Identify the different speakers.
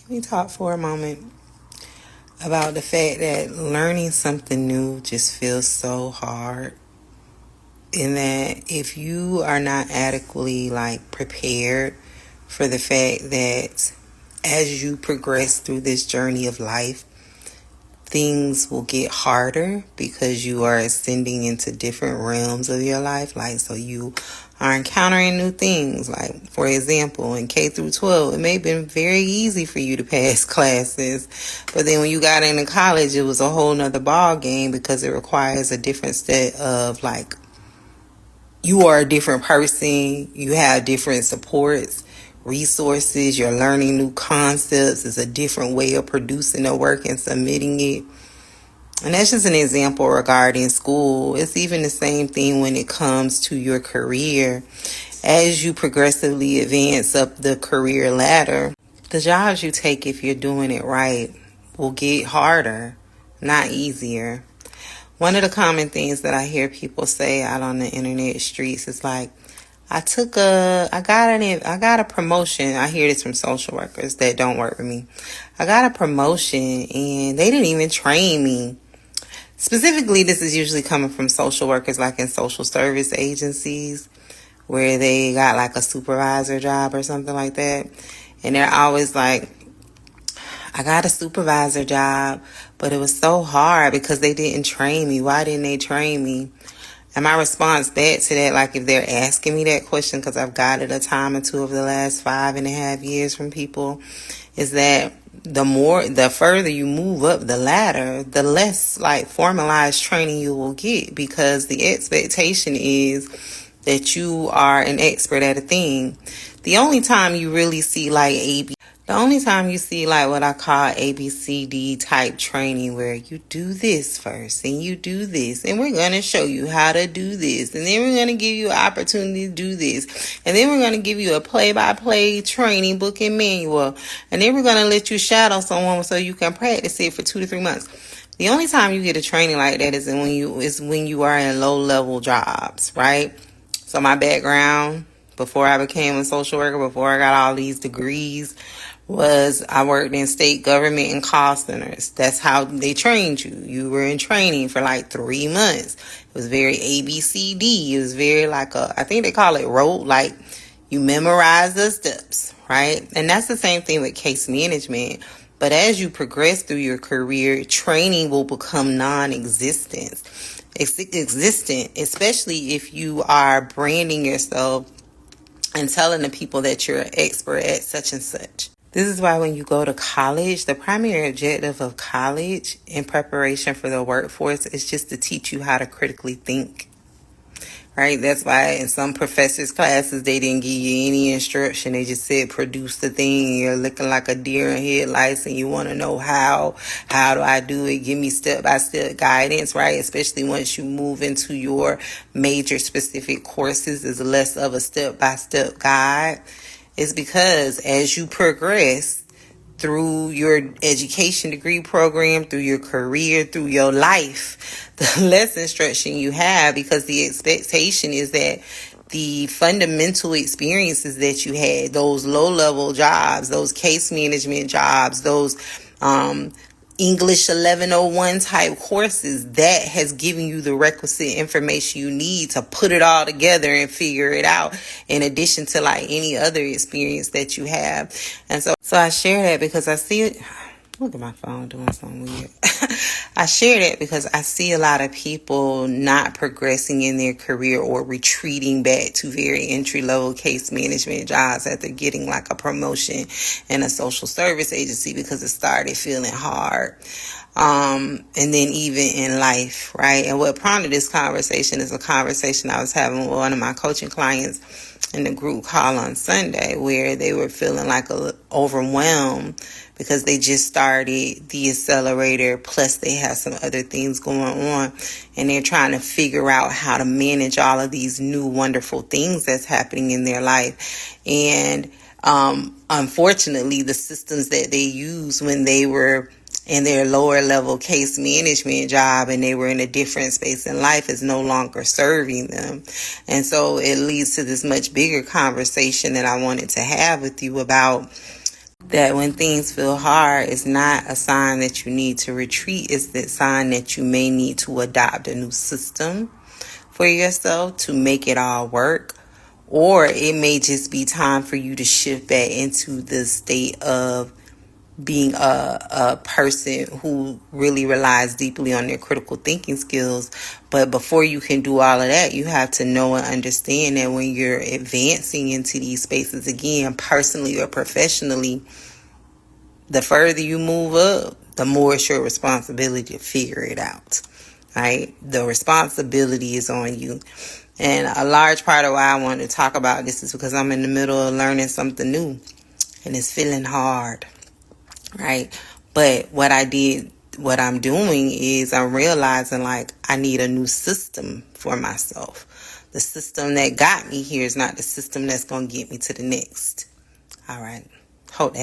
Speaker 1: Can we talk for a moment about the fact that learning something new just feels so hard? In that if you are not adequately prepared for the fact that as you progress through this journey of life, things will get harder because you are ascending into different realms of your life. So you are encountering new things. Like, for example, in K through 12, it may have been very easy for you to pass classes. But then when you got into college, it was a whole nother ball game because it requires a different set of you are a different person. You have different supports, resources. You're learning new concepts. It's a different way of producing the work and submitting it. And that's just an example regarding school. It's even the same thing when it comes to your career. As you progressively advance up the career ladder, the jobs you take, if you're doing it right, will get harder, not easier. One of the common things that I hear people say out on the internet streets is I got a promotion. I hear this from social workers that don't work with me. I got a promotion and they didn't even train me. Specifically, this is usually coming from social workers in social service agencies where they got a supervisor job or something like that. And they're always I got a supervisor job, but it was so hard because they didn't train me. Why didn't they train me? And my response back to that, if they're asking me that question, because I've got it a time or two over the last 5.5 years from people, is that the further you move up the ladder, the less formalized training you will get, because the expectation is that you are an expert at a thing. The only time you really see what I call ABCD type training, where you do this first and you do this, and we're going to show you how to do this, and then we're going to give you an opportunity to do this, and then we're going to give you a play-by-play training book and manual, and then we're going to let you shadow someone so you can practice it for 2 to 3 months. The only time you get a training like that is when you are in low-level jobs, right? So my background before I became a social worker, before I got all these degrees, was I worked in state government and call centers. That's how they trained you. You were in training for 3 months. It was very ABCD. It was very I think they call it rote, you memorize the steps, right? And that's the same thing with case management. But as you progress through your career, training will become non-existent. Especially if you are branding yourself and telling the people that you're an expert at such and such. This is why when you go to college, the primary objective of college in preparation for the workforce is just to teach you how to critically think, right? That's why in some professors' classes, they didn't give you any instruction. They just said, produce the thing. And you're looking like a deer in headlights and you want to know how do I do it? Give me step-by-step guidance, right? Especially once you move into your major specific courses, is less of a step-by-step guide. It's because as you progress through your education degree program, through your career, through your life, the less instruction you have, because the expectation is that the fundamental experiences that you had, those low-level jobs, those case management jobs, those English 1101 type courses, that has given you the requisite information you need to put it all together and figure it out, in addition to any other experience that you have. And so I share that because I see it. Look at my phone doing something weird. I share that because I see a lot of people not progressing in their career or retreating back to very entry-level case management jobs after getting a promotion in a social service agency because it started feeling hard. And then even in life, right? And what prompted this conversation is a conversation I was having with one of my coaching clients in the group call on Sunday, where they were feeling overwhelmed because they just started the accelerator, plus they have some other things going on, and they're trying to figure out how to manage all of these new wonderful things that's happening in their life. And unfortunately, the systems that they used when they were in their lower level case management job and they were in a different space in life is no longer serving them. And so it leads to this much bigger conversation that I wanted to have with you about that when things feel hard, it's not a sign that you need to retreat. It's the sign that you may need to adopt a new system for yourself to make it all work. Or it may just be time for you to shift back into the state of being a person who really relies deeply on their critical thinking skills. But before you can do all of that, you have to know and understand that when you're advancing into these spaces again, personally or professionally, the further you move up, the more it's your responsibility to figure it out. Right? The responsibility is on you. And a large part of why I wanted to talk about this is because I'm in the middle of learning something new. And it's feeling hard. Right? But what I'm doing is I'm realizing like I need a new system for myself. The system that got me here is not the system that's going to get me to the next. All right. Hope that helps.